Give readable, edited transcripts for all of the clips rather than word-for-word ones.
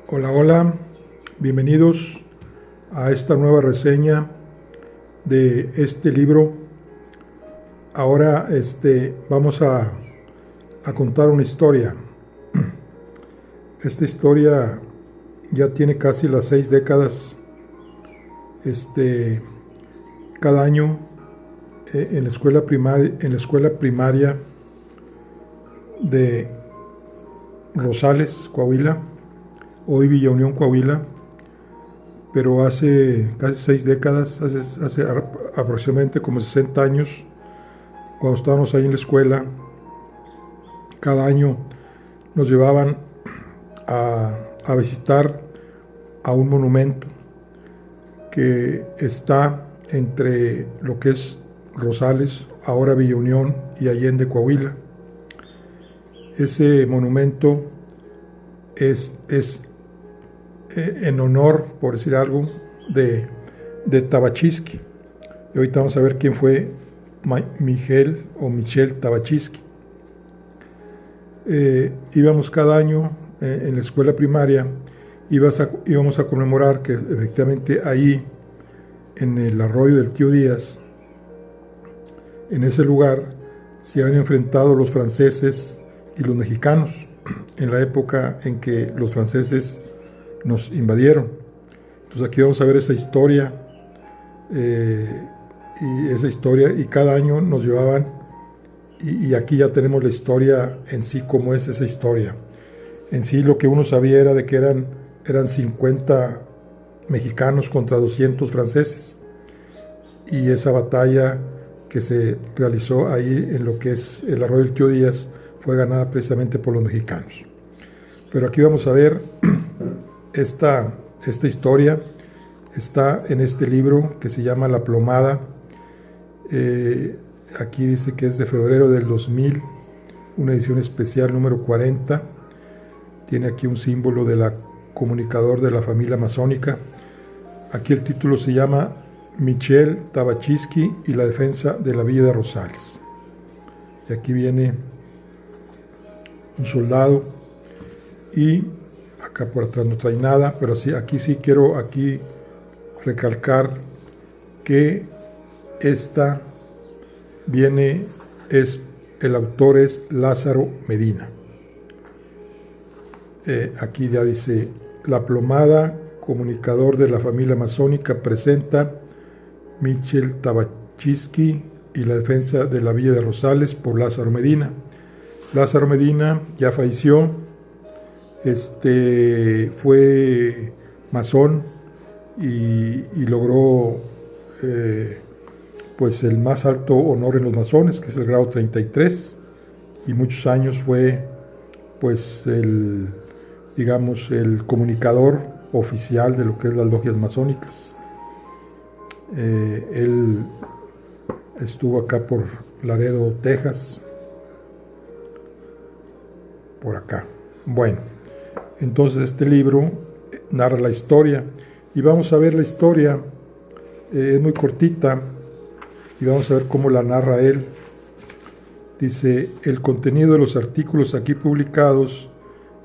Hola, hola, bienvenidos a esta nueva reseña de este libro. Ahora vamos a contar una historia. Esta historia ya tiene casi las 6 décadas. Cada año en la escuela primaria de Rosales, Coahuila, hoy Villa Unión, Coahuila, pero hace casi 6 décadas, hace aproximadamente como 60 años, cuando estábamos ahí en la escuela, cada año nos llevaban a visitar a un monumento que está entre lo que es Rosales, ahora Villa Unión, y Allende, Coahuila. Ese monumento es en honor, por decir algo, de Tabachinsky. Y ahorita vamos a ver quién fue Michel Tabachinsky. Íbamos cada año en la escuela primaria, íbamos a conmemorar que efectivamente ahí, en el arroyo del Tío Díaz, en ese lugar, se habían enfrentado los franceses y los mexicanos en la época en que los franceses nos invadieron. Entonces aquí vamos a ver esa historia, y cada año nos llevaban, y aquí ya tenemos la historia en sí, cómo es esa historia. En sí lo que uno sabía era de que eran 50 mexicanos contra 200 franceses, y esa batalla que se realizó ahí en lo que es el arroyo del Tío Díaz fue ganada precisamente por los mexicanos. Pero aquí vamos a ver esta historia. Está en este libro que se llama La Plomada. Aquí dice que es de febrero del 2000, una edición especial número 40. Tiene aquí un símbolo de la comunicador de la familia masónica. Aquí el título se llama Michel Tabachinsky y la defensa de la Villa de Rosales. Y aquí viene un soldado, y acá por atrás no trae nada, pero sí, aquí sí quiero recalcar que el autor es Lázaro Medina. Aquí ya dice: La Plomada, comunicador de la familia masónica, presenta Michel Tabachinsky y la defensa de la Villa de Rosales, por Lázaro Medina. Lázaro Medina ya falleció, fue masón y logró pues el más alto honor en los masones, que es el grado 33, y muchos años fue pues el comunicador oficial de lo que es las logias masónicas. Él estuvo acá por Laredo, Texas, por acá. Bueno, entonces este libro narra la historia, y vamos a ver la historia. Es muy cortita, y vamos a ver cómo la narra él. Dice: el contenido de los artículos aquí publicados,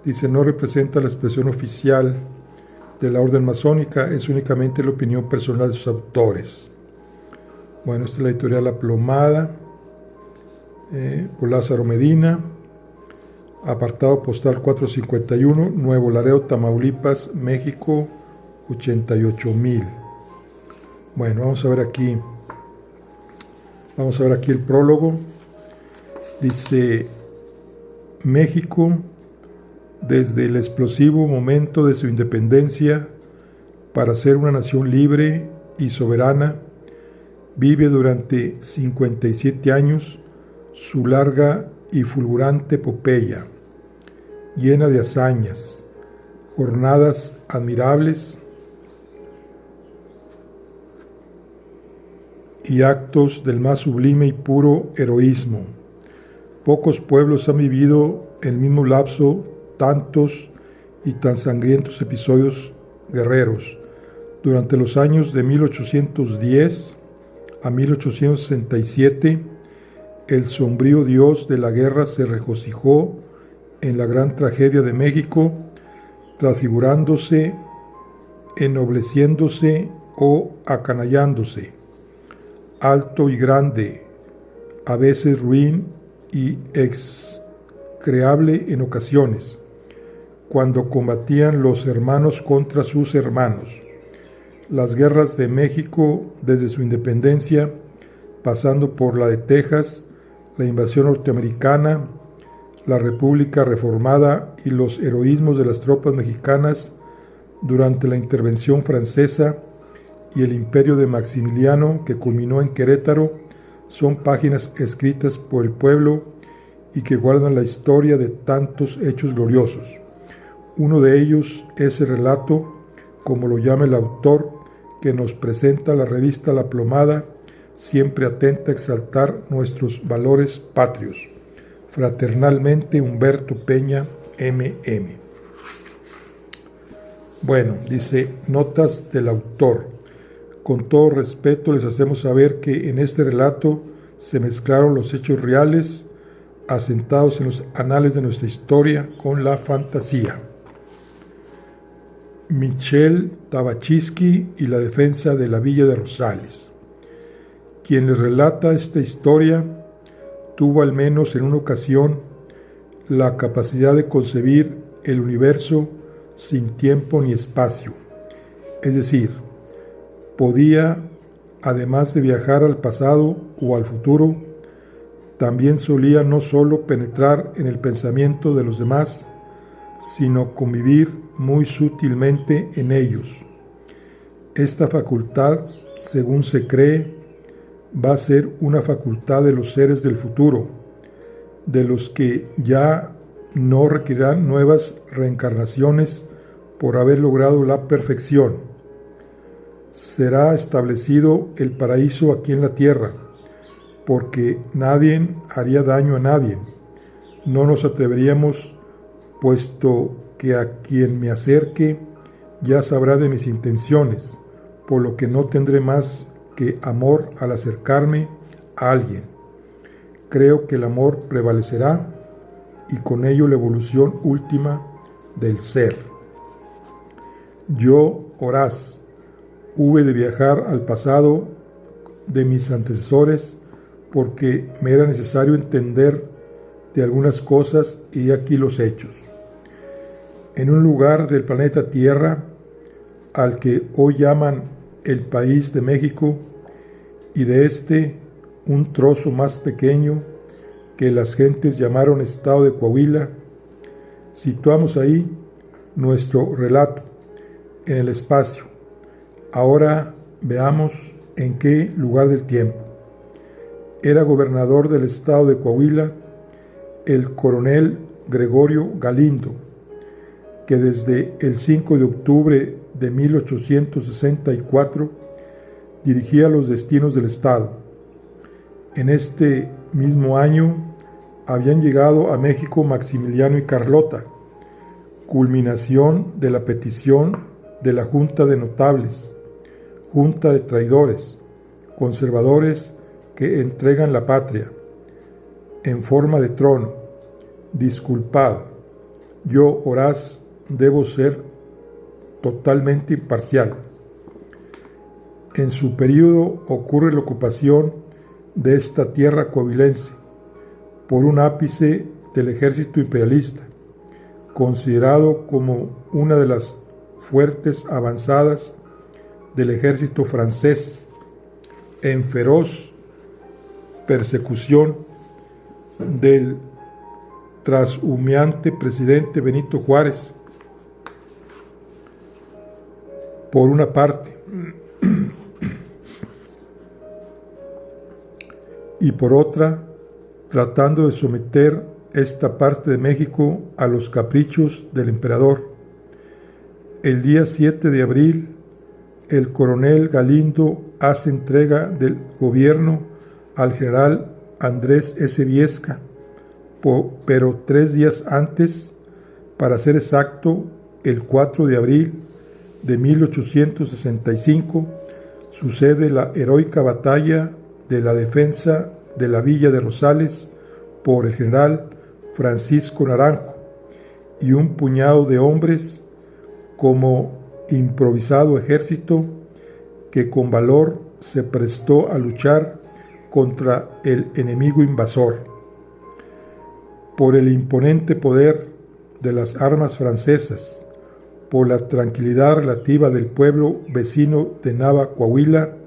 dice, no representa la expresión oficial de la orden masónica, es únicamente la opinión personal de sus autores. Bueno, esta es la editorial La Plomada, por Lázaro Medina. Apartado postal 451, Nuevo Laredo, Tamaulipas, México, 88,000. Bueno, vamos a ver aquí el prólogo. Dice: México, desde el explosivo momento de su independencia para ser una nación libre y soberana, vive durante 57 años su larga y fulgurante epopeya, llena de hazañas, jornadas admirables y actos del más sublime y puro heroísmo. Pocos pueblos han vivido en el mismo lapso tantos y tan sangrientos episodios guerreros. Durante los años de 1810 a 1867, el sombrío dios de la guerra se regocijó en la gran tragedia de México, transfigurándose, ennobleciéndose o acanallándose, alto y grande, a veces ruin y execrable en ocasiones, cuando combatían los hermanos contra sus hermanos. Las guerras de México desde su independencia, pasando por la de Texas, la invasión norteamericana, la República Reformada y los heroísmos de las tropas mexicanas durante la intervención francesa y el imperio de Maximiliano que culminó en Querétaro, son páginas escritas por el pueblo y que guardan la historia de tantos hechos gloriosos. Uno de ellos es el relato, como lo llama el autor, que nos presenta la revista La Plomada, siempre atenta a exaltar nuestros valores patrios. Fraternalmente, Humberto Peña, M.M. Bueno, dice, notas del autor. Con todo respeto les hacemos saber que en este relato se mezclaron los hechos reales, asentados en los anales de nuestra historia, con la fantasía. Michel Tabachinsky y la defensa de la Villa de Rosales. Quien les relata esta historia tuvo al menos en una ocasión la capacidad de concebir el universo sin tiempo ni espacio. Es decir, podía, además de viajar al pasado o al futuro, también solía no solo penetrar en el pensamiento de los demás, sino convivir muy sutilmente en ellos. Esta facultad, según se cree, va a ser una facultad de los seres del futuro, de los que ya no requerirán nuevas reencarnaciones por haber logrado la perfección. Será establecido el paraíso aquí en la tierra, porque nadie haría daño a nadie. No nos atreveríamos, puesto que a quien me acerque ya sabrá de mis intenciones, por lo que no tendré más que amor al acercarme a alguien. Creo que el amor prevalecerá y con ello la evolución última del ser. Yo, Horaz, hube de viajar al pasado de mis antecesores porque me era necesario entender de algunas cosas y aquí los hechos. En un lugar del planeta Tierra, al que hoy llaman el país de México, y de este un trozo más pequeño que las gentes llamaron estado de Coahuila, situamos ahí nuestro relato en el espacio. Ahora veamos en qué lugar del tiempo. Era gobernador del estado de Coahuila el coronel Gregorio Galindo, que desde el 5 de octubre de 1864 dirigía los destinos del estado. En este mismo año habían llegado a México Maximiliano y Carlota, culminación de la petición de la Junta de Notables, Junta de Traidores, conservadores que entregan la patria, en forma de trono. Disculpad, yo, Horaz, debo ser totalmente imparcial. En su período ocurre la ocupación de esta tierra coahuilense por un ápice del ejército imperialista, considerado como una de las fuertes avanzadas del ejército francés en feroz persecución del transhumeante presidente Benito Juárez, por una parte, y por otra, tratando de someter esta parte de México a los caprichos del emperador. El día 7 de abril, el coronel Galindo hace entrega del gobierno al general Andrés S. Viesca, pero 3 días antes, para ser exacto, el 4 de abril de 1865, sucede la heroica batalla de la defensa de la Villa de Rosales por el general Francisco Naranjo, y un puñado de hombres como improvisado ejército que con valor se prestó a luchar contra el enemigo invasor. Por el imponente poder de las armas francesas, por la tranquilidad relativa del pueblo vecino de Nava, Coahuila,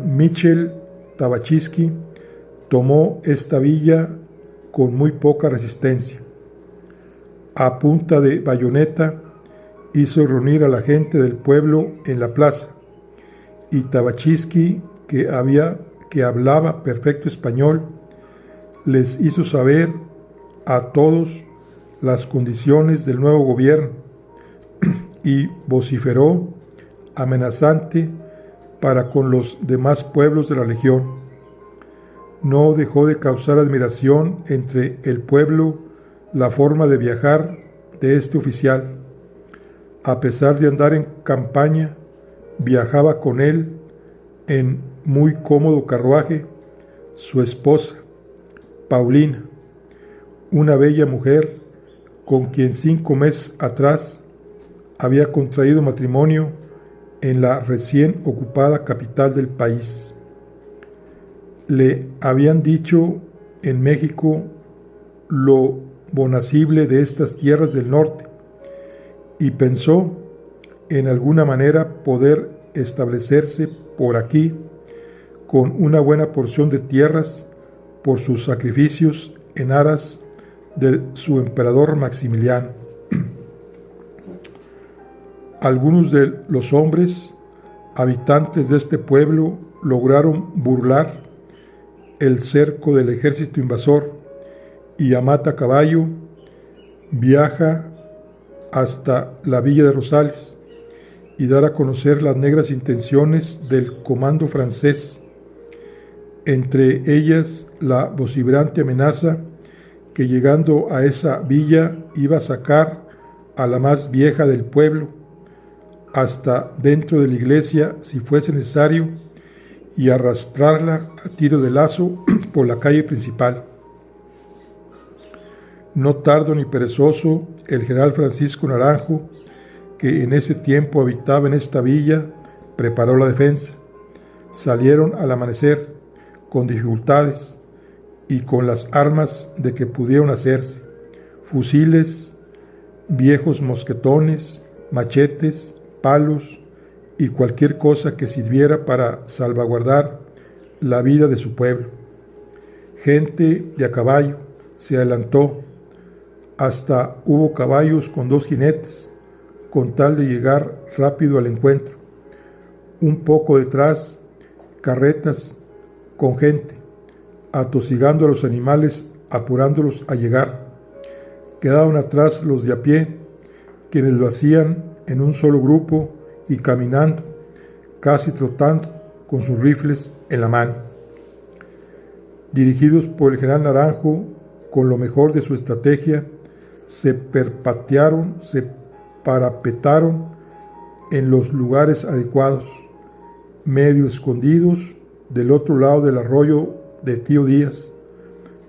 Michel Tabachinsky tomó esta villa con muy poca resistencia. A punta de bayoneta hizo reunir a la gente del pueblo en la plaza, y Tabachinsky, que hablaba perfecto español, les hizo saber a todos las condiciones del nuevo gobierno y vociferó amenazante para con los demás pueblos de la región. No dejó de causar admiración entre el pueblo la forma de viajar de este oficial. A pesar de andar en campaña, viajaba con él en muy cómodo carruaje su esposa, Paulina, una bella mujer con quien 5 meses atrás había contraído matrimonio en la recién ocupada capital del país. Le habían dicho en México lo bonacible de estas tierras del norte, y pensó en alguna manera poder establecerse por aquí con una buena porción de tierras por sus sacrificios en aras de su emperador Maximiliano. Algunos de los hombres habitantes de este pueblo lograron burlar el cerco del ejército invasor, y a mata caballo viaja hasta la villa de Rosales y dar a conocer las negras intenciones del comando francés, entre ellas la vociferante amenaza que llegando a esa villa iba a sacar a la más vieja del pueblo hasta dentro de la iglesia si fuese necesario y arrastrarla a tiro de lazo por la calle principal. No tardo ni perezoso, el general Francisco Naranjo, que en ese tiempo habitaba en esta villa, preparó la defensa. Salieron al amanecer, con dificultades y con las armas de que pudieron hacerse: fusiles, viejos mosquetones, machetes, palos y cualquier cosa que sirviera para salvaguardar la vida de su pueblo. Gente de a caballo se adelantó, hasta hubo caballos con 2 jinetes, con tal de llegar rápido al encuentro. Un poco detrás, carretas con gente, atosigando a los animales, apurándolos a llegar. Quedaban atrás los de a pie, quienes lo hacían en un solo grupo y caminando, casi trotando, con sus rifles en la mano. Dirigidos por el general Naranjo, con lo mejor de su estrategia, se parapetaron en los lugares adecuados, medio escondidos del otro lado del arroyo de Tío Díaz,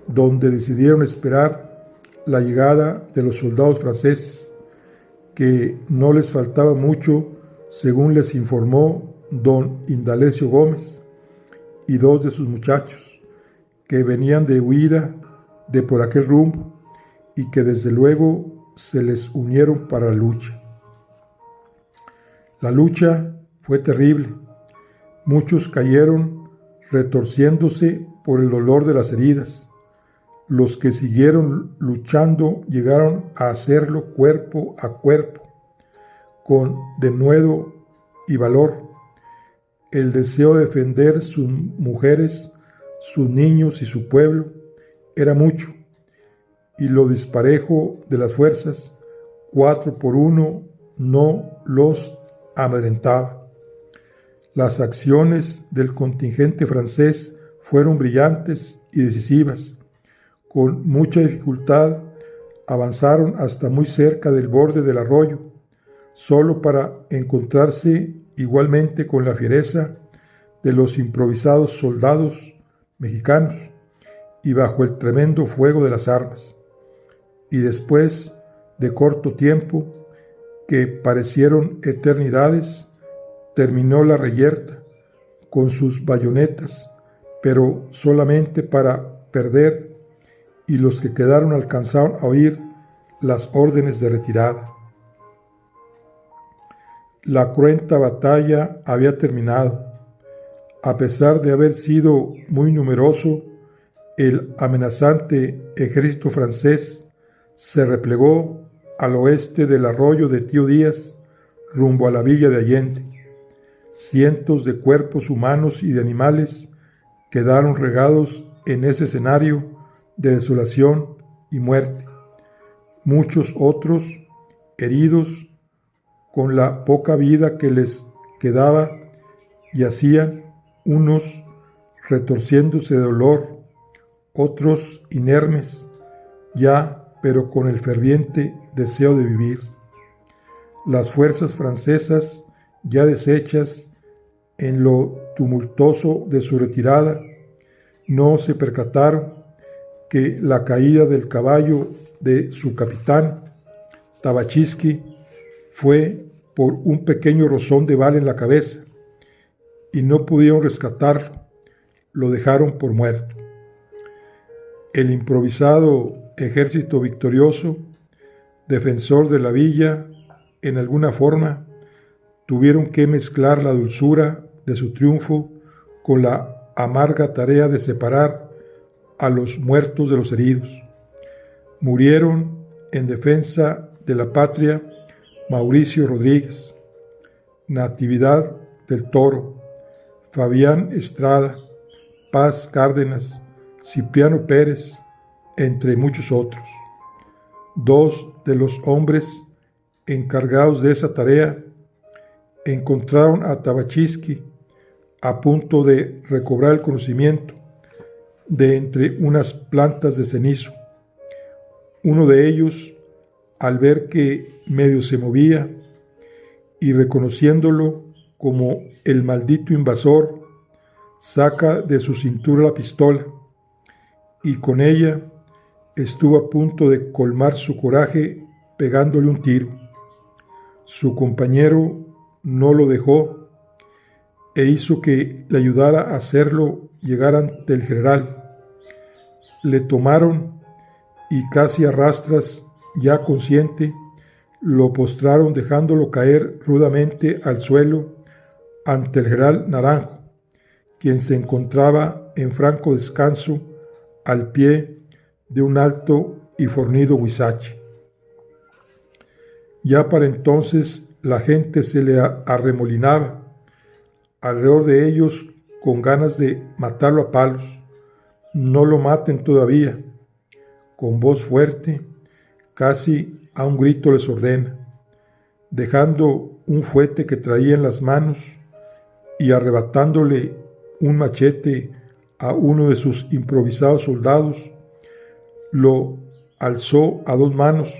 donde decidieron esperar la llegada de los soldados franceses, que no les faltaba mucho, según les informó don Indalecio Gómez y 2 de sus muchachos, que venían de huida de por aquel rumbo y que desde luego se les unieron para la lucha. La lucha fue terrible. Muchos cayeron retorciéndose por el dolor de las heridas. Los que siguieron luchando llegaron a hacerlo cuerpo a cuerpo, con denuedo y valor. El deseo de defender sus mujeres, sus niños y su pueblo era mucho, y lo disparejo de las fuerzas, 4 por 1, no los amedrentaba. Las acciones del contingente francés fueron brillantes y decisivas. Con mucha dificultad avanzaron hasta muy cerca del borde del arroyo, solo para encontrarse igualmente con la fiereza de los improvisados soldados mexicanos y bajo el tremendo fuego de las armas. y después de corto tiempo, que parecieron eternidades, terminó la reyerta con sus bayonetas, pero solamente para perder, y los que quedaron alcanzaron a oír las órdenes de retirada. La cruenta batalla había terminado. A pesar de haber sido muy numeroso, el amenazante ejército francés se replegó al oeste del arroyo de Tío Díaz, rumbo a la villa de Allende. Cientos de cuerpos humanos y de animales quedaron regados en ese escenario de desolación y muerte. Muchos otros, heridos, con la poca vida que les quedaba, yacían, unos retorciéndose de dolor, otros inermes, ya, pero con el ferviente deseo de vivir. Las fuerzas francesas, ya deshechas en lo tumultuoso de su retirada, no se percataron que la caída del caballo de su capitán, Tabachitsky, fue por un pequeño rozón de bala en la cabeza, y no pudieron rescatarlo, lo dejaron por muerto. El improvisado ejército victorioso, defensor de la villa, en alguna forma, tuvieron que mezclar la dulzura de su triunfo con la amarga tarea de separar a los muertos de los heridos. Murieron en defensa de la patria Mauricio Rodríguez, Natividad del Toro, Fabián Estrada, Paz Cárdenas, Cipriano Pérez, entre muchos otros. Dos de los hombres encargados de esa tarea encontraron a Tabachitsky a punto de recobrar el conocimiento de entre unas plantas de cenizo. Uno de ellos, al ver que medio se movía y reconociéndolo como el maldito invasor, saca de su cintura la pistola y con ella estuvo a punto de colmar su coraje pegándole un tiro. Su compañero no lo dejó e hizo que le ayudara a hacerlo llegar ante el general. Le tomaron y casi a rastras, ya consciente, lo postraron dejándolo caer rudamente al suelo ante el general Naranjo, quien se encontraba en franco descanso al pie de un alto y fornido huizache. Ya para entonces la gente se le arremolinaba alrededor de ellos con ganas de matarlo a palos. No lo maten todavía. Con voz fuerte, casi a un grito les ordena, dejando un fuete que traía en las manos y arrebatándole un machete a uno de sus improvisados soldados, lo alzó a dos manos,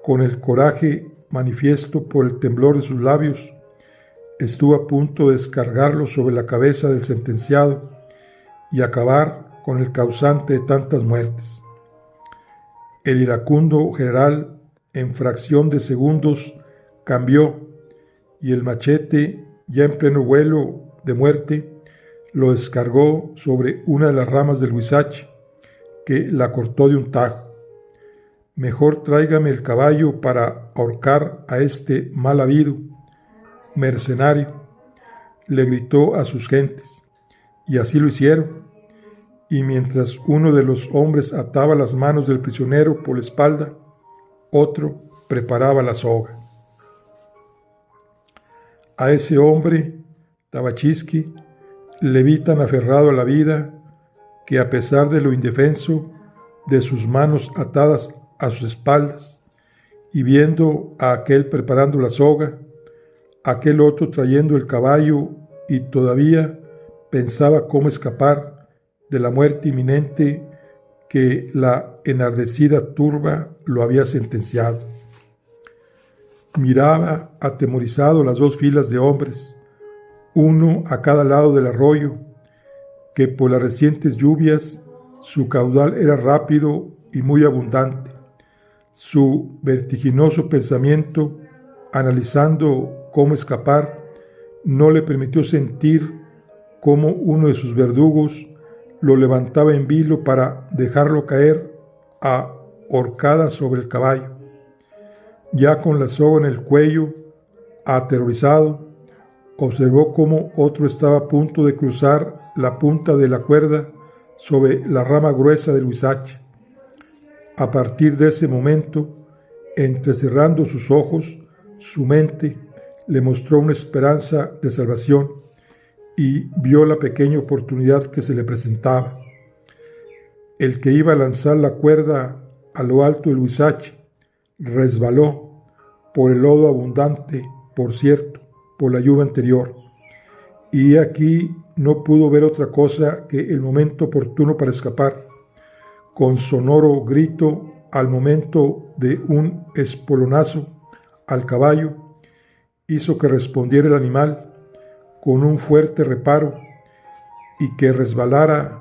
con el coraje manifiesto por el temblor de sus labios. Estuvo a punto de descargarlo sobre la cabeza del sentenciado y acabar con el causante de tantas muertes. El iracundo general, en fracción de segundos, cambió y el machete, ya en pleno vuelo de muerte, lo descargó sobre una de las ramas del huizache, que la cortó de un tajo. Mejor tráigame el caballo para ahorcar a este mal habido mercenario, le gritó a sus gentes, y así lo hicieron. Y mientras uno de los hombres ataba las manos del prisionero por la espalda, otro preparaba la soga. A ese hombre, Tabachitsky, le vi tan aferrado a la vida que a pesar de lo indefenso de sus manos atadas a sus espaldas y viendo a aquel preparando la soga, aquel otro trayendo el caballo y todavía pensaba cómo escapar de la muerte inminente que la enardecida turba lo había sentenciado. Miraba atemorizado las dos filas de hombres, uno a cada lado del arroyo, que por las recientes lluvias su caudal era rápido y muy abundante, Su vertiginoso pensamiento, analizando cómo escapar, no le permitió sentir cómo uno de sus verdugos lo levantaba en vilo para dejarlo caer a horcadas sobre el caballo. Ya con la soga en el cuello, aterrorizado, observó cómo otro estaba a punto de cruzar la punta de la cuerda sobre la rama gruesa del huizache. A partir de ese momento, entrecerrando sus ojos, su mente le mostró una esperanza de salvación y vio la pequeña oportunidad que se le presentaba. El que iba a lanzar la cuerda a lo alto del huizache resbaló por el lodo abundante, por cierto, por la lluvia anterior, y aquí no pudo ver otra cosa que el momento oportuno para escapar. Con sonoro grito, al momento de un espolonazo al caballo, hizo que respondiera el animal con un fuerte reparo y que resbalara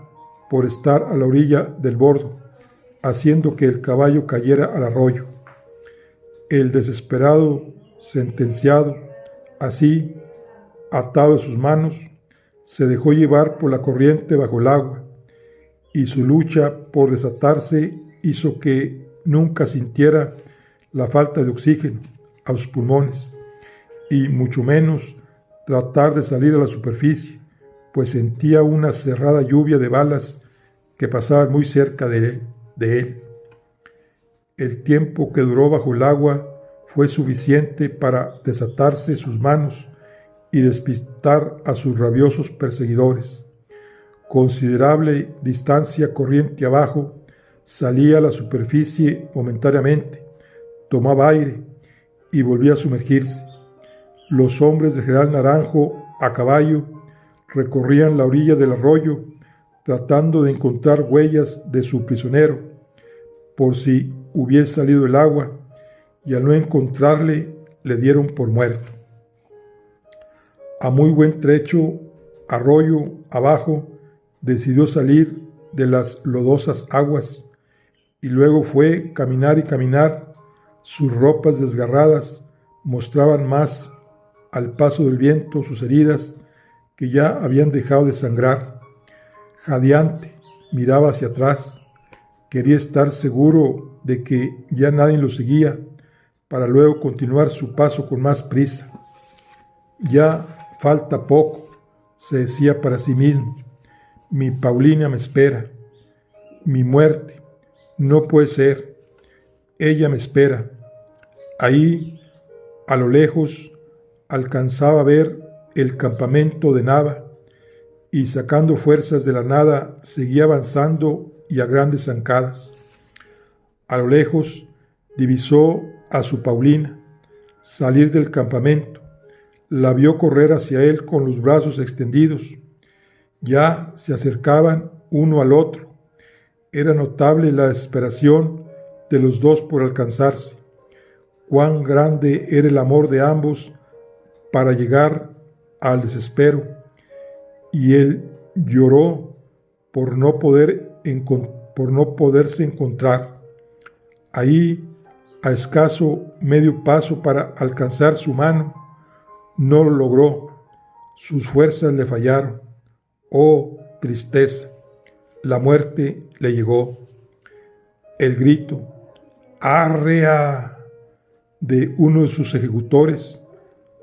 por estar a la orilla del bordo, haciendo que el caballo cayera al arroyo. El desesperado sentenciado, así, atado de sus manos, se dejó llevar por la corriente bajo el agua, y su lucha por desatarse hizo que nunca sintiera la falta de oxígeno a sus pulmones, y mucho menos tratar de salir a la superficie, pues sentía una cerrada lluvia de balas que pasaban muy cerca de él. El tiempo que duró bajo el agua fue suficiente para desatarse sus manos y despistar a sus rabiosos perseguidores. Considerable distancia corriente abajo, salía a la superficie momentáneamente, tomaba aire y volvía a sumergirse. Los hombres de General Naranjo, a caballo, recorrían la orilla del arroyo, tratando de encontrar huellas de su prisionero, por si hubiese salido del agua, y al no encontrarle, le dieron por muerto. A muy buen trecho, arroyo abajo, decidió salir de las lodosas aguas, y luego fue caminar y caminar. Sus ropas desgarradas mostraban más al paso del viento sus heridas que ya habían dejado de sangrar. Jadeante, miraba hacia atrás. Quería estar seguro de que ya nadie lo seguía, para luego continuar su paso con más prisa. Ya falta poco, se decía para sí mismo. Mi Paulina me espera. Mi muerte no puede ser. Ella me espera. Ahí, a lo lejos, alcanzaba a ver el campamento de Nava, y sacando fuerzas de la nada seguía avanzando y a grandes zancadas. A lo lejos divisó a su Paulina salir del campamento, la vio correr hacia él con los brazos extendidos. Ya se acercaban uno al otro. Era notable la desesperación de los dos por alcanzarse. Cuán grande era el amor de ambos para llegar al desespero, y él lloró por no poderse encontrar. Ahí, a escaso medio paso para alcanzar su mano, no lo logró. Sus fuerzas le fallaron. Oh, tristeza. La muerte le llegó. El grito ¡arrea! De uno de sus ejecutores,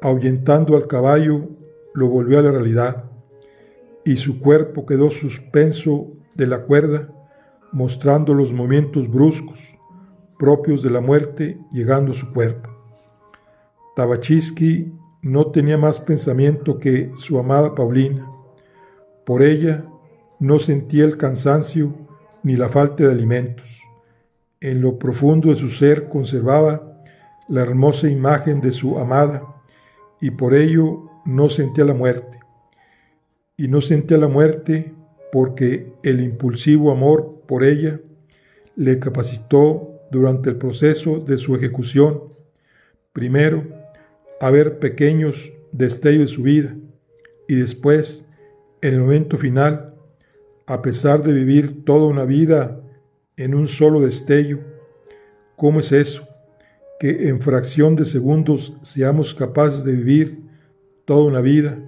ahuyentando al caballo, lo volvió a la realidad, y su cuerpo quedó suspenso de la cuerda, mostrando los movimientos bruscos propios de la muerte llegando a su cuerpo. Tabachinsky no tenía más pensamiento que su amada Paulina. Por ella no sentía el cansancio ni la falta de alimentos. En lo profundo de su ser conservaba la hermosa imagen de su amada, y por ello no sentía la muerte. Y no sentía la muerte porque el impulsivo amor por ella le capacitó durante el proceso de su ejecución, primero, a ver pequeños destellos de su vida, y después, en el momento final, a pesar de vivir toda una vida en un solo destello, ¿Cómo es eso? Que en fracción de segundos seamos capaces de vivir toda una vida,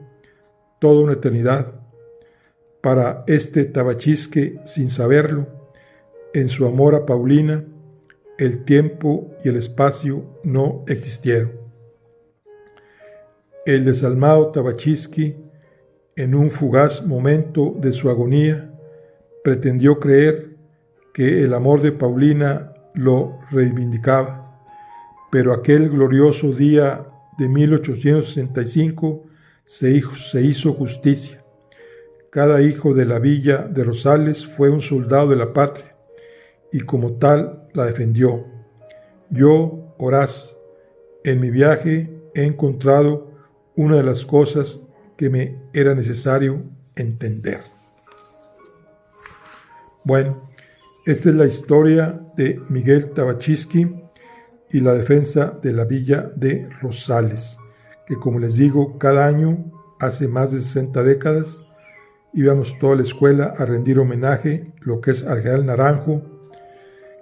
toda una eternidad. Para este Tabachisque, sin saberlo, en su amor a Paulina, el tiempo y el espacio no existieron. El desalmado Tabachisqui, en un fugaz momento de su agonía, pretendió creer que el amor de Paulina lo reivindicaba, pero aquel glorioso día de 1865 se hizo justicia. Cada hijo de la villa de Rosales fue un soldado de la patria y como tal la defendió. Yo, Horaz, en mi viaje he encontrado una de las cosas que me era necesario entender. Bueno, esta es la historia de Miguel Tabachisqui y la defensa de la villa de Rosales, que como les digo, cada año, hace más de 60 décadas, íbamos toda la escuela a rendir homenaje, lo que es al general Naranjo,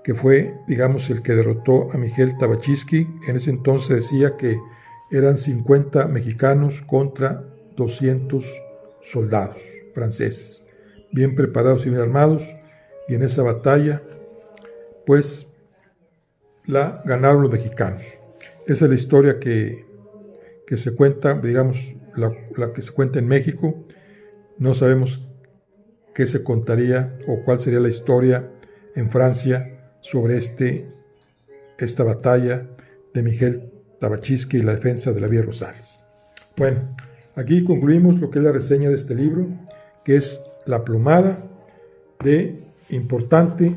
que fue, digamos, el que derrotó a Miguel Tabachisqui. En ese entonces decía que eran 50 mexicanos contra 200 soldados franceses, bien preparados y bien armados, y en esa batalla, pues, la ganaron los mexicanos. Esa es la historia que se cuenta, digamos, la que se cuenta en México. No sabemos qué se contaría o cuál sería la historia en Francia sobre esta batalla de Miguel Tabachisqui y la defensa de la villa Rosales. Bueno, aquí concluimos lo que es la reseña de este libro, que es La plomada de importante.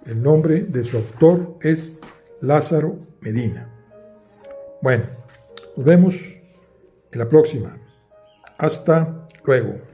El nombre de su autor es Lázaro Medina. Bueno, nos vemos en la próxima. Hasta luego.